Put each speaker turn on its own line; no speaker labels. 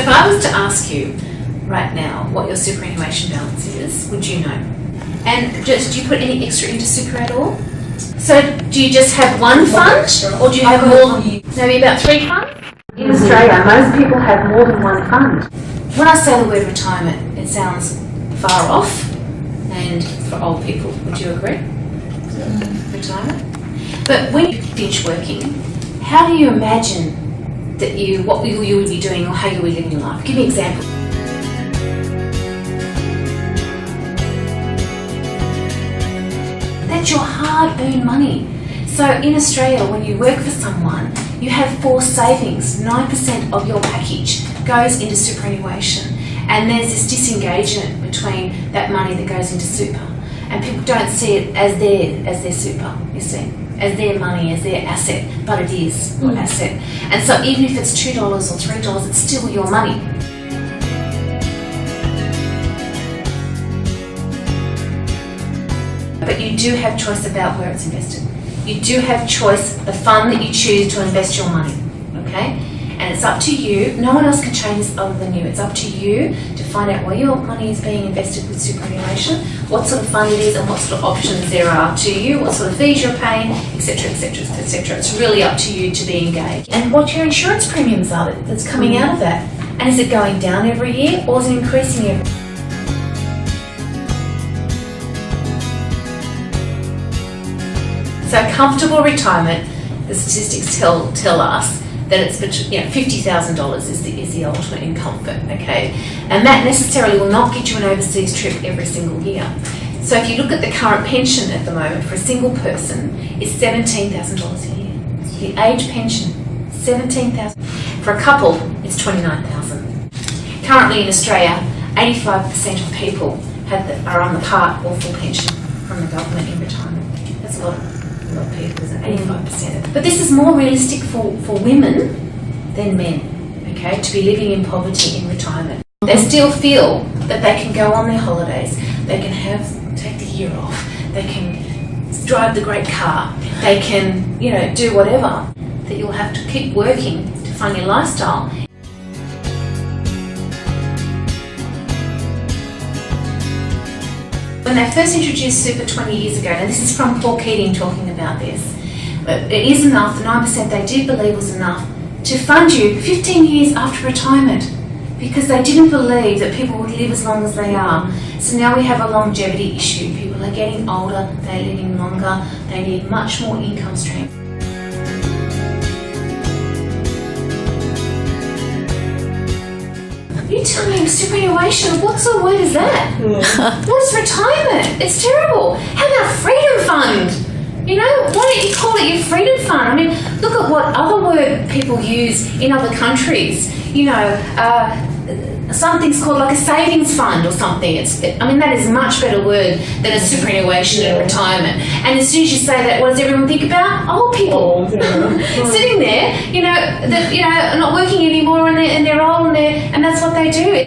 if I was to ask you right now what your superannuation balance is, would you know? And do you put any extra into super at all? So do you just have one fund, or do you have more, maybe about 3 funds? In Australia, most people have more than one fund. When I say the word retirement, it sounds far off, and for old people, would you agree? Retirement. But when you finish working, how do you imagine that what you would be doing, or how you would be living your life? Give me an example. That's your hard-earned money. So in Australia, when you work for someone, you have forced savings. 9% of your package goes into superannuation, and there's this disengagement between that money that goes into super, and people don't see it as their super, you see, as their money, as their asset, but it is your asset. And so even if it's $2 or $3, it's still your money. But you do have choice about where it's invested. You do have choice, the fund that you choose to invest your money, okay? And it's up to you. No one else can change this other than you. It's up to you to find out where your money is being invested with superannuation, what sort of fund it is, and what sort of options there are to you, what sort of fees you're paying, etc., etc., etc. It's really up to you to be engaged. And what your insurance premiums are that's coming out of that. And is it going down every year, or is it increasing every year? So comfortable retirement, the statistics tell us that it's between, $50,000 is the ultimate in comfort, okay? And that necessarily will not get you an overseas trip every single year. So if you look at the current pension at the moment for a single person, it's $17,000 a year. The age pension, $17,000. For a couple, it's $29,000. Currently in Australia, 85% of people are on the part or full pension from the government in retirement. That's a lot of people, isn't it? 85%. But this is more realistic for women than men, okay, to be living in poverty in retirement. They still feel that they can go on their holidays, they can take the year off, they can drive the great car, they can, do whatever, that you'll have to keep working to fund your lifestyle. When they first introduced super 20 years ago, and this is from Paul Keating talking about this, it is enough, the 9% they did believe was enough to fund you 15 years after retirement, because they didn't believe that people would live as long as they are. So now we have a longevity issue. People are getting older, they're living longer, they need much more income stream. You tell me superannuation, what sort of word is that? What is retirement? It's terrible. How about freedom fund? Why don't you call it your freedom fund? I mean, look at what other word people use in other countries. Something's called like a savings fund or something. That is a much better word than a superannuation and retirement. And as soon as you say that, what does everyone think about? Old people sitting there, not working anymore, and they're old, and that's what they do.